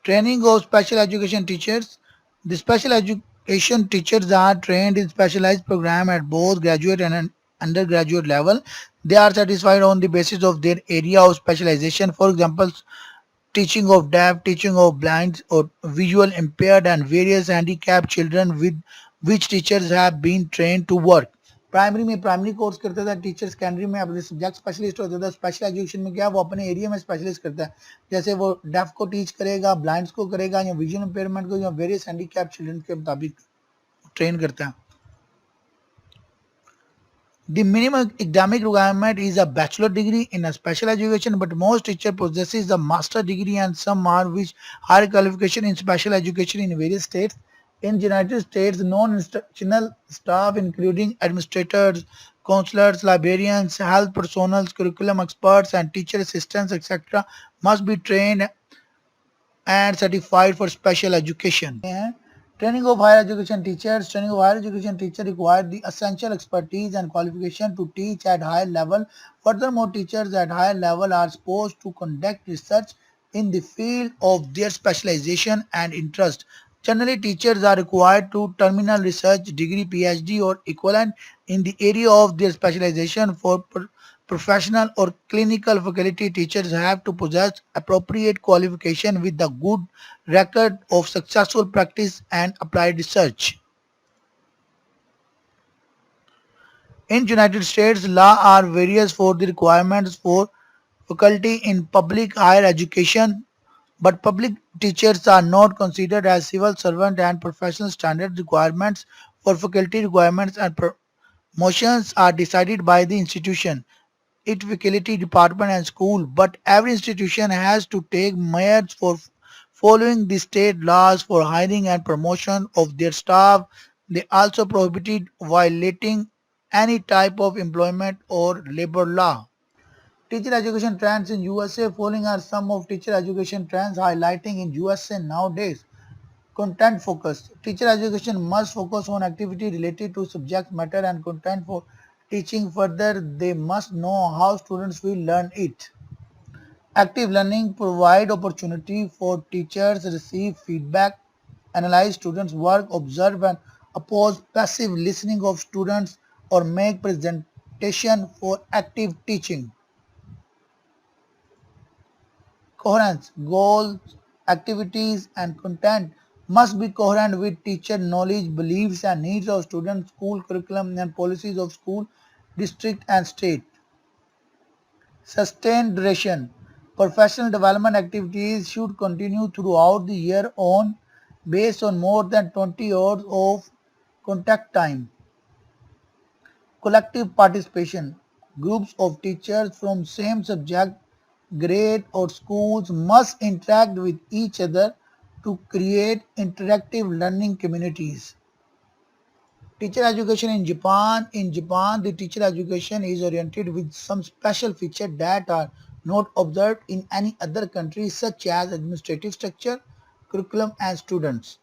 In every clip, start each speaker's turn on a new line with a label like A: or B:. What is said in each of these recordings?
A: Training of special education teachers. The special education teachers are trained in specialized program at both graduate and undergraduate level. They are satisfied on the basis of their area of specialization. For example, teaching of deaf, teaching of blind or visual impaired and various handicapped children with which teachers have been trained to work. Primary में primary course करता था teacher, secondary में अपने subject specialist होता था, special education में क्या वो अपने एरिया में स्पेशलिस्ट करता है, जैसे वो डेफ को टीच करेगा, ब्लाइंड्स को करेगा या विजुअल इम्पेयरमेंट को या वेरियस हैंडीकैप चिल्ड्रन के मुताबिक ट्रेन करता है. The minimum academic requirement is a bachelor degree in a special education, but most teacher possesses a master degree and some are with higher qualification in special education in various states. In United States, non-instructional staff including administrators, counselors, librarians, health personnel, curriculum experts and teacher assistants etc. must be trained and certified for special education. Training of higher education teachers. Training of higher education teacher require the essential expertise and qualification to teach at higher level. Furthermore, teachers at higher level are supposed to conduct research in the field of their specialization and interest. Generally, teachers are required to terminal research degree PhD or equivalent in the area of their specialization. For professional or clinical faculty, teachers have to possess appropriate qualification with a good record of successful practice and applied research. In United States, law are various for the requirements for faculty in public higher education, but public teachers are not considered as civil servant and professional standard requirements for faculty requirements and promotions are decided by the institution, its faculty department and school, but every institution has to take measures for following the state laws for hiring and promotion of their staff. They also prohibited violating any type of employment or labor law. Teacher education trends in USA. Following are some of teacher education trends highlighting in USA nowadays. Content focus. Teacher education must focus on activity related to subject matter and content for teaching. Further, they must know how students will learn it. Active learning provide opportunity for teachers to receive feedback, analyze students' work, observe and oppose passive listening of students or make presentation for active teaching. Coherence, goals, activities and content must be coherent with teacher knowledge, beliefs and needs of students, school curriculum and policies of school, district and state. Sustained duration. Professional development activities should continue throughout the year on based on more than 20 hours of contact time. Collective participation. Groups of teachers from same subject, grade or schools must interact with each other to create interactive learning communities. Teacher education in Japan. In Japan, the teacher education is oriented with some special features that are not observed in any other country, such as administrative structure, curriculum and students.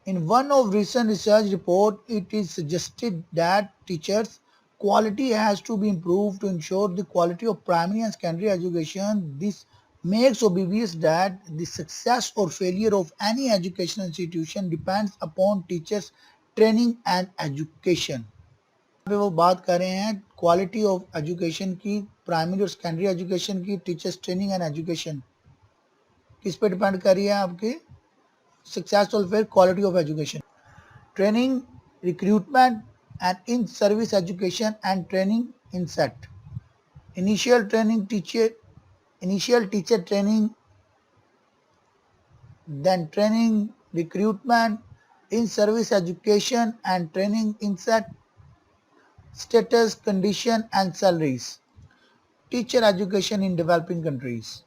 A: In one of recent research report, it is suggested that teachers' quality has to be improved to ensure the quality of primary and secondary education. This makes obvious that the success or failure of any educational institution depends upon teachers' training and education. यहाँ पे वो बात कर रहे हैं quality of education की, primary और secondary education की, टीचर्स ट्रेनिंग एंड एजुकेशन किस पे डिपेंड कर रही है आपकी successful fair quality of education. Training, recruitment and in service education and training inset. Initial teacher training, then training, recruitment, in service education and training inset, status, condition and salaries. Teacher education in developing countries.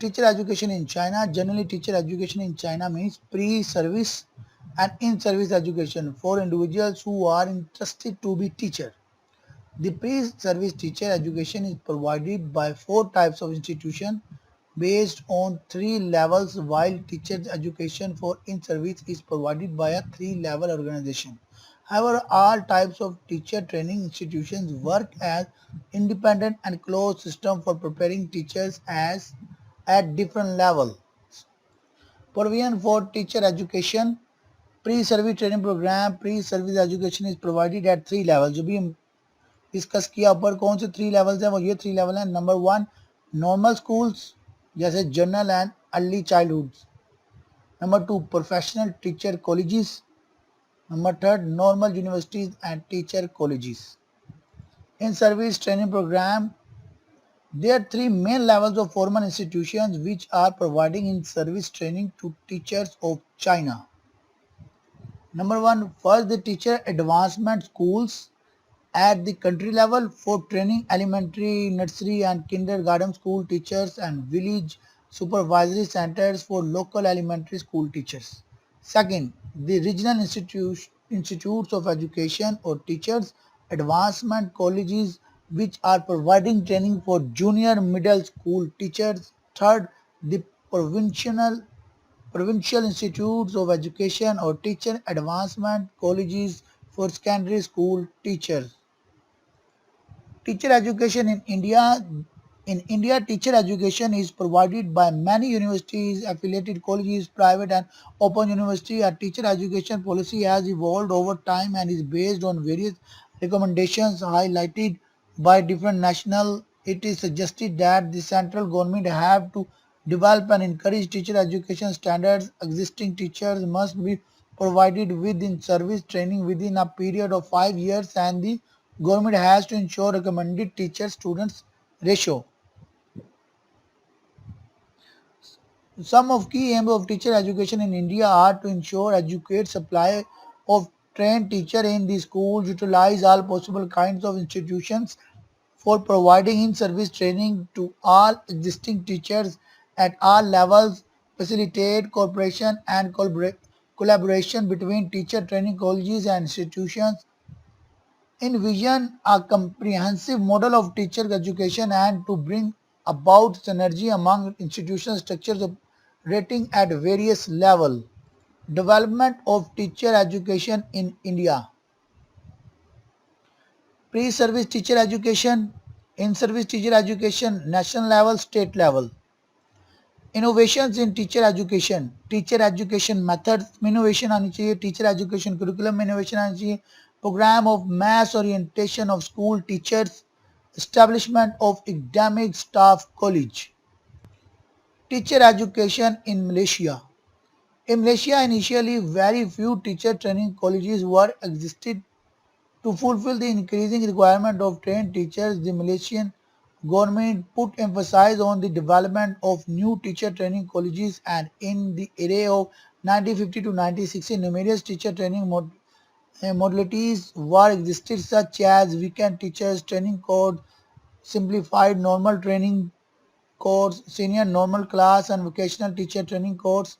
A: Teacher education in China. Generally, teacher education in China means pre-service and in-service education for individuals who are interested to be teacher. The pre-service teacher education is provided by 4 types of institution based on 3 levels, while teacher education for in-service is provided by a 3-level organization. However, all types of teacher training institutions work as independent and closed system for preparing teachers as at different levels. Provision for teacher education. Pre-service training program, pre-service education is provided at three levels. जो भी हम discuss किया ऊपर कौन से three levels हैं वो ये थ्री लेवल हैं. नंबर वन नॉर्मल स्कूल्स जैसे general and early childhood. Number two professional teacher colleges. Number third normal universities and teacher colleges. In service training program, there are three main levels of formal institutions which are providing in service training to teachers of China. Number one, first the teacher advancement schools at the country level for training elementary, nursery and kindergarten school teachers and village supervisory centers for local elementary school teachers. Second, the regional institutes of education or teachers advancement colleges which are providing training for junior middle school teachers. Third, the provincial institutes of education or teacher advancement colleges for secondary school teachers. Teacher education in India. In India, teacher education is provided by many universities, affiliated colleges, private and open university. A teacher education policy has evolved over time and is based on various recommendations highlighted by different national. It is suggested that the central government have to develop and encourage teacher education standards. Existing teachers must be provided with in-service training within a period of 5 years and the government has to ensure recommended teacher-students ratio. Some of key aims of teacher education in India are to ensure adequate supply of trained teacher in the schools, utilize all possible kinds of institutions for providing in-service training to all existing teachers at all levels, facilitate cooperation and collaboration between teacher training colleges and institutions, envision a comprehensive model of teacher education and to bring about synergy among institutional structures operating at various levels. Development of teacher education in India. Pre-service teacher education, in-service teacher education, national level, state level. Innovations in teacher education methods में innovation आनी चाहिए, teacher education curriculum में innovation आनी चाहिए, program of mass orientation of school teachers, establishment of academic staff college. Teacher education in Malaysia. In Malaysia, initially very few teacher training colleges were existed. To fulfill the increasing requirement of trained teachers, the Malaysian government put emphasis on the development of new teacher training colleges and in the era of 1950 to 1960 numerous teacher training modalities were existed such as weekend teachers training course, simplified normal training course, senior normal class and vocational teacher training course.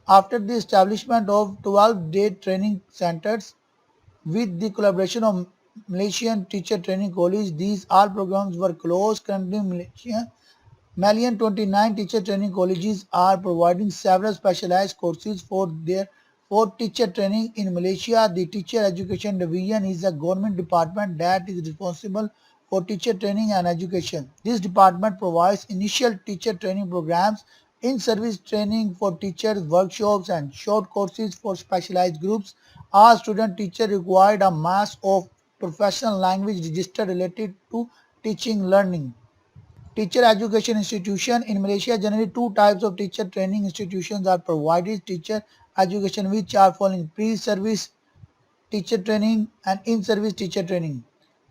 A: After the establishment of 12-day training centers, with the collaboration of Malaysian Teacher Training College, these all programs were closed. Currently, Malian 29 teacher training colleges are providing several specialized courses for teacher training in Malaysia. The Teacher Education Division is a government department that is responsible for teacher training and education. This department provides initial teacher training programs, in-service training for teachers, workshops and short courses for specialized groups. All student teacher required a mass of professional language register related to teaching learning. Teacher education institution in Malaysia generally two types of teacher training institutions are provided teacher education which are following pre-service teacher training and in-service teacher training.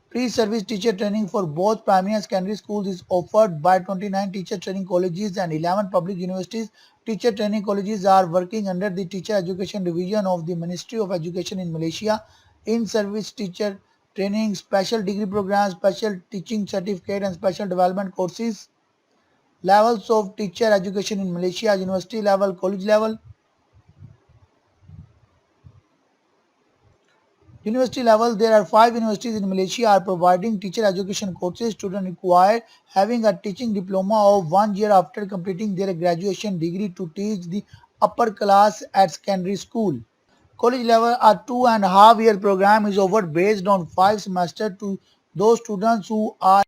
A: Pre-service teacher training for both primary and secondary schools is offered by 29 teacher training colleges and 11 public universities. Teacher training colleges are working under the Teacher Education Division of the Ministry of Education in Malaysia. In-service teacher training, special degree programs, special teaching certificate and special development courses. Levels of teacher education in Malaysia: university level, college level. University level, there are 5 universities in Malaysia are providing teacher education courses. Students require having a teaching diploma of 1 year after completing their graduation degree to teach the upper class at secondary school. College level, a 2.5 year program is offered based on 5 semesters to those students who are